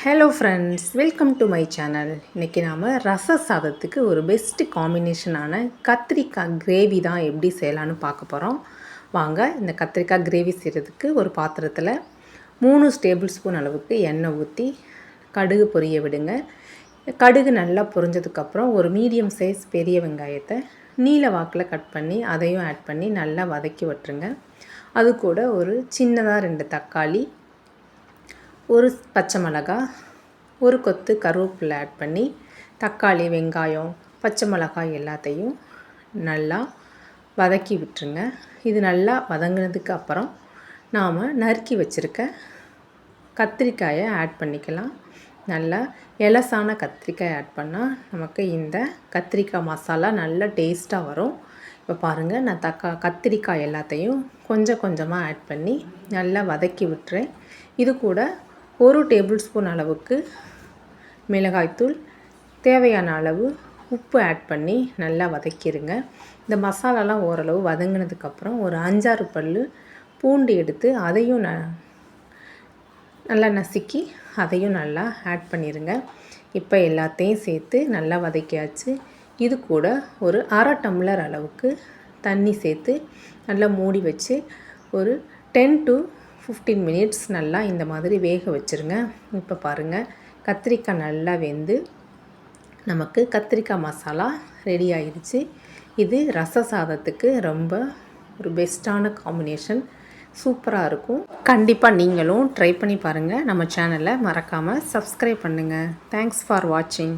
Hello friends, welcome to my channel. இன்றைக்கி நாம் ரச சாதத்துக்கு ஒரு பெஸ்ட்டு காம்பினேஷனான கத்திரிக்காய் கிரேவி தான் எப்படி செய்யலான்னு பார்க்க போகிறோம். வாங்க, இந்த கத்திரிக்காய் கிரேவி செய்கிறதுக்கு ஒரு பாத்திரத்தில் 3 டேபிள் ஸ்பூன் அளவுக்கு எண்ணெய் ஊற்றி கடுகு பொரிய விடுங்க. கடுகு நல்லா பொரிஞ்சதுக்கப்புறம் ஒரு மீடியம் சைஸ் பெரிய வெங்காயத்தை நீல வாக்கில் கட் பண்ணி அதையும் ஆட் பண்ணி நல்லா வதக்கி விட்டுருங்க. அது கூட ஒரு சின்னதாக 2 தக்காளி, ஒரு பச்சை மிளகாய், ஒரு கொத்து கருவேப்பிலை ஆட் பண்ணி தக்காளி, வெங்காயம், பச்சை மிளகாய் எல்லாத்தையும் நல்லா வதக்கி விட்டுருங்க. இது நல்லா வதங்கினதுக்கு அப்புறம் நாம் நறுக்கி வச்சுருக்க கத்திரிக்காயை ஆட் பண்ணிக்கலாம். நல்லா எலசான கத்திரிக்காய் ஆட் பண்ணால் நமக்கு இந்த கத்திரிக்காய் மசாலா நல்லா டேஸ்ட்டாக வரும். இப்போ பாருங்கள், நான் கத்திரிக்காய் எல்லாத்தையும் கொஞ்சம் கொஞ்சமாக ஆட் பண்ணி நல்லா வதக்கி விட்டுறேன். இது கூட 1 டேபிள் ஸ்பூன் அளவுக்கு மிளகாய்த்தூள், தேவையான அளவு உப்பு ஆட் பண்ணி நல்லா வதக்கிடுங்க. இந்த மசாலாலாம் ஓரளவு வதங்கினதுக்கப்புறம் ஒரு 5-6 பல் பூண்டு எடுத்து அதையும் நல்லா நசுக்கி அதையும் நல்லா ஆட் பண்ணிடுங்க. இப்போ எல்லாத்தையும் சேர்த்து நல்லா வதக்கியாச்சு. இது கூட ஒரு 1/2 டம்ளர் அளவுக்கு தண்ணி சேர்த்து நல்லா மூடி வச்சு ஒரு 10 to 15 மினிட்ஸ் நல்லா இந்த மாதிரி வேக வச்சுருங்க. இப்போ பாருங்கள், கத்திரிக்காய் நல்லா வெந்து நமக்கு கத்திரிக்காய் மசாலா ரெடி ஆகிடுச்சு. இது ரச சாதத்துக்கு ரொம்ப ஒரு பெஸ்ட்டான காம்பினேஷன், சூப்பராக இருக்கும். கண்டிப்பாக நீங்களும் ட்ரை பண்ணி பாருங்கள். நம்ம சேனலை மறக்காமல் சப்ஸ்கிரைப் பண்ணுங்கள். தேங்க்ஸ் ஃபார் வாட்சிங்.